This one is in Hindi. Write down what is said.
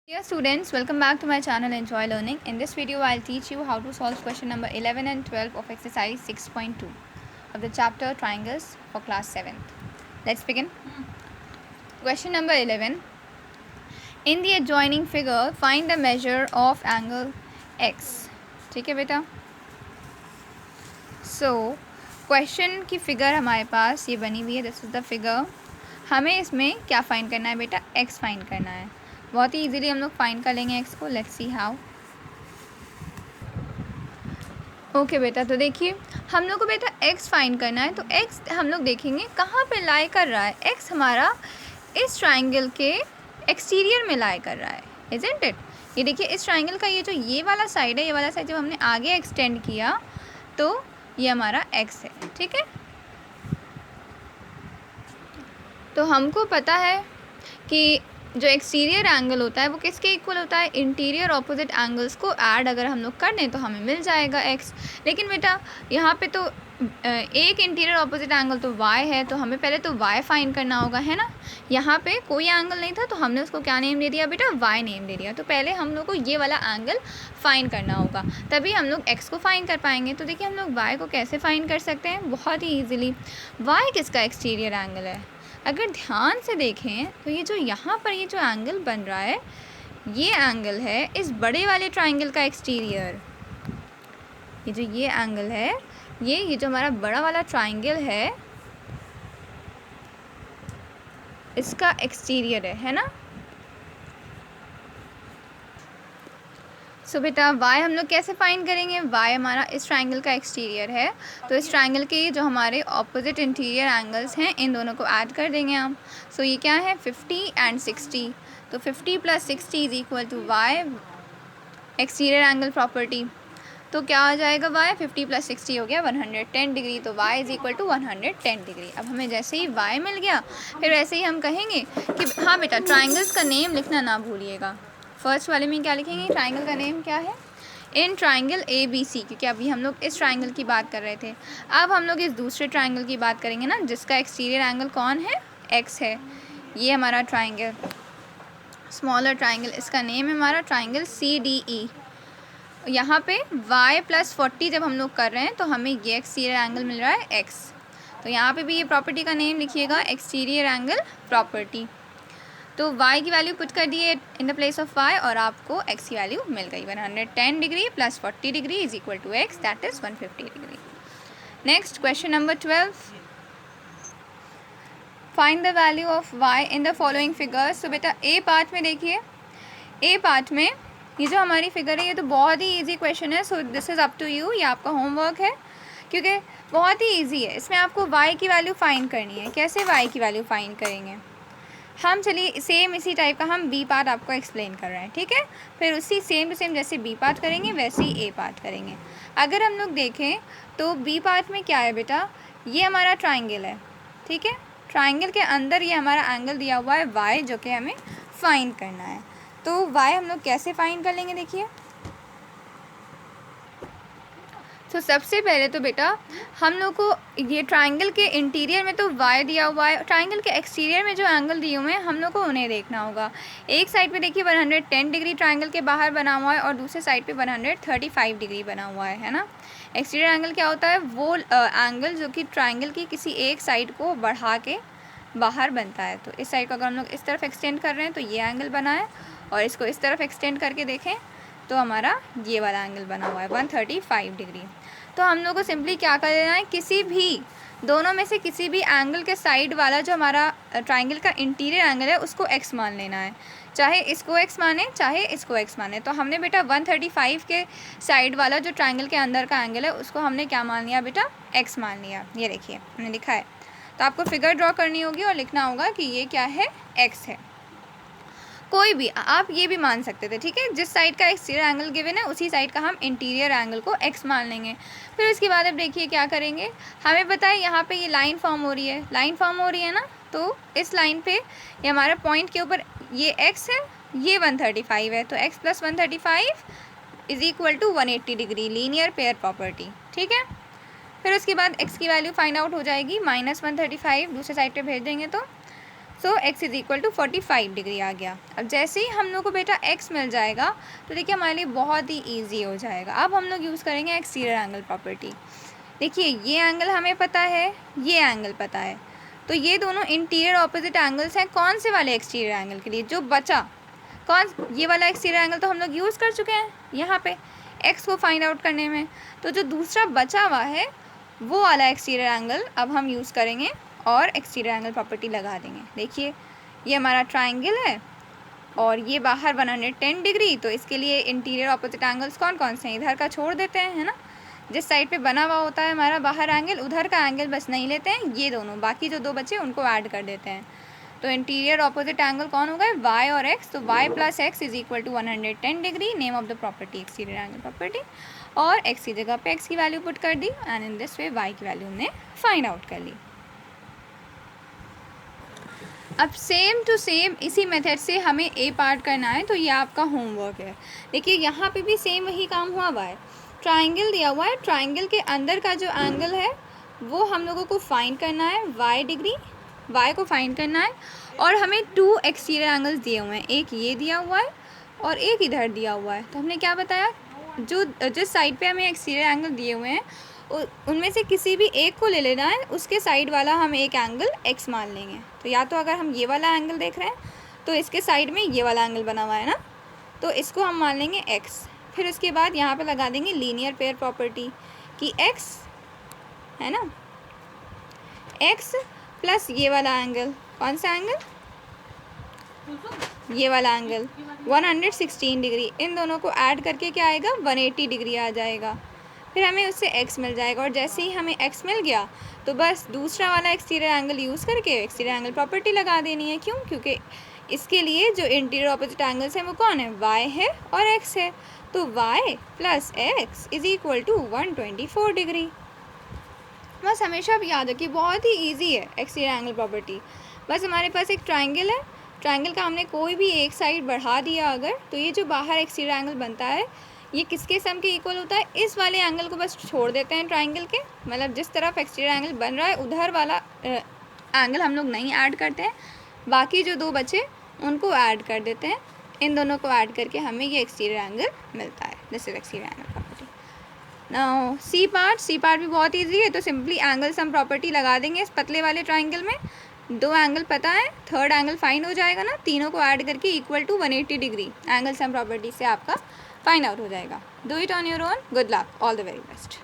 Dear students, welcome back to my channel Enjoy Learning. In this video, I'll teach you how to solve question number 11 and 12 of exercise 6.2 of the chapter Triangles for class 7th. Let's begin. Question number 11. In the adjoining figure, find the measure of angle x. ठीक है बेटा. So, question की figure हमारे पास ये बनी हुई है. This is the figure. हमें इसमें क्या find करना है बेटा? x find करना है. बहुत ही इजीली हम लोग फाइंड कर लेंगे x को. Let's see how. ओके बेटा, तो देखिए हम लोग को बेटा x फाइंड करना है. तो x हम लोग देखेंगे कहाँ पे लाई कर रहा है. x हमारा इस ट्राइंगल के एक्सटीरियर में लाई कर रहा है. Isn't it? ये देखिए इस ट्राइंगल का ये जो ये वाला साइड है, ये वाला साइड जब हमने आगे एक्सटेंड किया तो ये हमारा x है. ठीक है, तो हमको पता है कि जो एक्सटीरियर एंगल होता है वो किसके इक्वल होता है? इंटीरियर ऑपोजिट एंगल्स को ऐड अगर हम लोग कर दें तो हमें मिल जाएगा x. लेकिन बेटा यहाँ पे तो एक इंटीरियर ऑपोजिट एंगल तो y है, तो हमें पहले तो y फाइंड करना होगा, है ना. यहाँ पे कोई एंगल नहीं था तो हमने उसको क्या नेम दे दिया बेटा? y नेम दे दिया. तो पहले हम लोग को ये वाला एंगल फाइंड करना होगा, तभी हम लोग x को फाइंड कर पाएंगे. तो देखिए हम लोग y को कैसे फाइंड कर सकते हैं? बहुत ही ईजिली. y किसका एक्सटीरियर एंगल है? अगर ध्यान से देखें तो ये जो यहाँ पर ये जो एंगल बन रहा है, ये एंगल है इस बड़े वाले ट्राइंगल का एक्सटीरियर. ये जो ये एंगल है, ये जो हमारा बड़ा वाला ट्राइंगल है इसका एक्सटीरियर है ना. सो बेटा y हम लोग कैसे फाइंड करेंगे? y हमारा इस ट्राइंगल का एक्सटीरियर है, तो इस ट्राइंगल के जो हमारे ऑपोजिट इंटीरियर एंगल्स हैं इन दोनों को ऐड कर देंगे हम. सो ये क्या है? 50 एंड 60. तो 50 + 60 is equal to y exterior angle property. तो क्या आ जाएगा? y 50 + 60 हो गया 110 डिग्री. तो y is equal to 110 degree. अब हमें जैसे ही y मिल गया फिर वैसे ही हम कहेंगे कि हाँ बेटा ट्राइंगल्स का नेम लिखना ना भूलिएगा. फर्स्ट वाले में क्या लिखेंगे? ट्राइंगल का नेम क्या है? इन ट्राइंगल ABC, क्योंकि अभी हम लोग इस ट्राइंगल की बात कर रहे थे. अब हम लोग इस दूसरे ट्राइंगल की बात करेंगे ना, जिसका एक्सटीरियर एंगल कौन है? x है. ये हमारा ट्राइंगल स्मॉलर ट्राइंगल, इसका नेम है हमारा ट्राइंगल CDE. यहाँ पे y + 40 जब हम लोग कर रहे हैं तो हमें ये एक्सटीरियर एंगल मिल रहा है x. तो यहाँ पे भी ये प्रॉपर्टी का नेम लिखिएगा, एक्सटीरियर एंगल प्रॉपर्टी. तो y की वैल्यू पुट कर दिए in the place of y और आपको x की वैल्यू मिल गई. 110 degree + 40 degree is equal to x, that is 150 degree. Next question number 12. Find the value of y in the following figures. तो बेटा ए पार्ट में देखिए, ए पार्ट में ये जो हमारी फिगर है ये तो बहुत ही ईजी क्वेश्चन है. So this is up to you, ये आपका होमवर्क है क्योंकि बहुत ही ईजी है. इसमें आपको y की वैल्यू फाइंड करनी है. कैसे y की वैल्यू फाइंड करेंगे हम? चलिए सेम इसी टाइप का हम बी पार्ट आपको एक्सप्लेन कर रहे हैं. ठीक है, फिर उसी सेम टू सेम जैसे बी पार्ट करेंगे वैसे ही ए पार्ट करेंगे. अगर हम लोग देखें तो बी पार्ट में क्या है बेटा? ये हमारा ट्राइंगल है. ठीक है, ट्राइंगल के अंदर ये हमारा एंगल दिया हुआ है y, जो कि हमें फाइंड करना है. तो y हम लोग कैसे फाइंड कर लेंगे? देखिए तो सबसे पहले तो बेटा हम लोग को ये ट्राइंगल के इंटीरियर में तो y दिया हुआ है, ट्राइंगल के एक्सटीरियर में जो एंगल दिए हुए हैं हम लोग को उन्हें देखना होगा. एक साइड पे देखिए 110 डिग्री ट्राइंगल के बाहर बना हुआ है और दूसरे साइड पे 135 डिग्री बना हुआ है ना. एक्सटीरियर एंगल क्या होता है? वो एंगल जो कि ट्राइंगल की किसी एक साइड को बढ़ा के बाहर बनता है. तो इस साइड को अगर हम लोग इस तरफ एक्सटेंड कर रहे हैं तो ये एंगल बना है, और इसको इस तरफ एक्सटेंड करके देखें तो हमारा ये वाला एंगल बना हुआ है 135 डिग्री. तो हम लोग को सिंपली क्या कर लेना है? किसी भी दोनों में से किसी भी एंगल के साइड वाला जो हमारा ट्राइंगल का इंटीरियर एंगल है उसको x मान लेना है. चाहे इसको x माने चाहे इसको x माने. तो हमने बेटा 135 के साइड वाला जो ट्राइंगल के अंदर का एंगल है उसको हमने क्या मान लिया बेटा? x मान लिया. ये देखिए हमने लिखा है. तो आपको फिगर ड्रॉ करनी होगी और लिखना होगा कि ये क्या है? x है. कोई भी आप ये भी मान सकते थे. ठीक है, जिस साइड का एक्सटीरियर एंगल गिवन है उसी साइड का हम इंटीरियर एंगल को x मान लेंगे. फिर उसके बाद अब देखिए क्या करेंगे. हमें पता है यहाँ पे ये लाइन फॉर्म हो रही है, लाइन फॉर्म हो रही है ना. तो इस लाइन पे ये हमारा पॉइंट के ऊपर ये x है, ये 135 है. तो x + 135 is equal to 180 degree, linear pair property. ठीक है, फिर उसके बाद x की वैल्यू फाइंड आउट हो जाएगी. -135 दूसरे साइड पर भेज देंगे तो so x is equal to 45 degree आ गया। अब जैसे ही हम लोग को बेटा x मिल जाएगा तो देखिए हमारे लिए बहुत ही ईजी हो जाएगा। अब हम लोग यूज़ करेंगे एक्सटीरियर एंगल प्रॉपर्टी। देखिए ये एंगल हमें पता है, ये एंगल पता है, तो ये दोनों इंटीरियर ऑपोजिट एंगल्स हैं कौन से वाले एक्सटीरियर एंगल के लिए। जो बचा कौन, ये वाला एक्सटीरियर एंगल तो हम लोग यूज़ कर चुके हैं यहाँ पे x को फाइंड आउट करने में, तो जो दूसरा बचा हुआ है वो वाला एक्सटीरियर एंगल अब हम यूज़ करेंगे और एक्सटीरियर एंगल प्रॉपर्टी लगा देंगे। देखिए ये हमारा ट्राइंगल है और ये बाहर 110 डिग्री, तो इसके लिए इंटीरियर ऑपोजिट एंगल्स कौन कौन से हैं, इधर का छोड़ देते हैं, है ना। जिस साइड पे बना हुआ होता है हमारा बाहर एंगल, उधर का एंगल बस नहीं लेते हैं, ये दोनों बाकी जो दो बचे उनको ऐड कर देते हैं। तो इंटीरियर ऑपोजिट एंगल कौन होगा, y और x, तो y plus x is equal to 110 degree, name of the property exterior angle property. और x की जगह पे x की वैल्यू पुट कर दी and in this way y की वैल्यू हमने फाइंड आउट कर ली। अब सेम टू सेम इसी मेथड से हमें ए पार्ट करना है, तो ये आपका होमवर्क है। देखिए यहाँ पे भी सेम वही काम हुआ है, ट्राइंगल दिया हुआ है, ट्राइंगल के अंदर का जो एंगल है वो हम लोगों को फाइंड करना है, y डिग्री, y को फाइंड करना है, और हमें 2 एक्सटीरियर एंगल्स दिए हुए हैं, एक ये दिया हुआ है और एक इधर दिया हुआ है। तो हमने क्या बताया, जो जिस साइड पे हमें एक्सटीरियर एंगल दिए हुए हैं उनमें से किसी भी एक को ले लेना है, उसके साइड वाला हम एक एंगल x मान लेंगे। तो या तो अगर हम ये वाला एंगल देख रहे हैं तो इसके साइड में ये वाला एंगल बना हुआ है ना, तो इसको हम मान लेंगे x। फिर उसके बाद यहाँ पे लगा देंगे लीनियर पेयर प्रॉपर्टी कि x है ना, x प्लस ये वाला एंगल, कौन सा एंगल, ये वाला एंगल 116 डिग्री, इन दोनों को ऐड करके क्या आएगा 180 डिग्री आ जाएगा। फिर हमें उससे x मिल जाएगा, और जैसे ही हमें x मिल गया तो बस दूसरा वाला एक्सटीरियर एंगल यूज़ करके एक्सटीरियर एंगल प्रॉपर्टी लगा देनी है। क्यों, क्योंकि इसके लिए जो इंटीरियर ऑपोजिट एंगल्स हैं वो कौन है, y है और x है, तो y plus x is equal to 124 degree. बस हमेशा भी याद रखिए बहुत ही ईजी है एक्सटीरियर एंगल प्रॉपर्टी। बस हमारे पास एक ट्राइंगल है, ट्राइंगल का हमने कोई भी एक साइड बढ़ा दिया अगर, तो ये जो बाहर एक्सटीरियर एंगल बनता है ये किसके सम के इक्वल होता है, इस वाले एंगल को बस छोड़ देते हैं ट्राइंगल के, मतलब जिस तरफ एक्सटीरियर एंगल बन रहा है उधर वाला एंगल हम लोग नहीं ऐड करते हैं, बाकी जो दो बचे उनको ऐड कर देते हैं। इन दोनों को ऐड करके हमें ये एक्सटीरियर एंगल मिलता है, this is exterior angle property. Now C part भी बहुत ईजी है, तो सिंपली एंगल सम प्रॉपर्टी लगा देंगे इस पतले वाले ट्राइंगल में। दो एंगल पता है, थर्ड एंगल फाइंड हो जाएगा ना, तीनों को ऐड करके equal to 180 degree angle sum property से आपका फाइंड आउट हो जाएगा। Do it on your own, good luck, all the very best.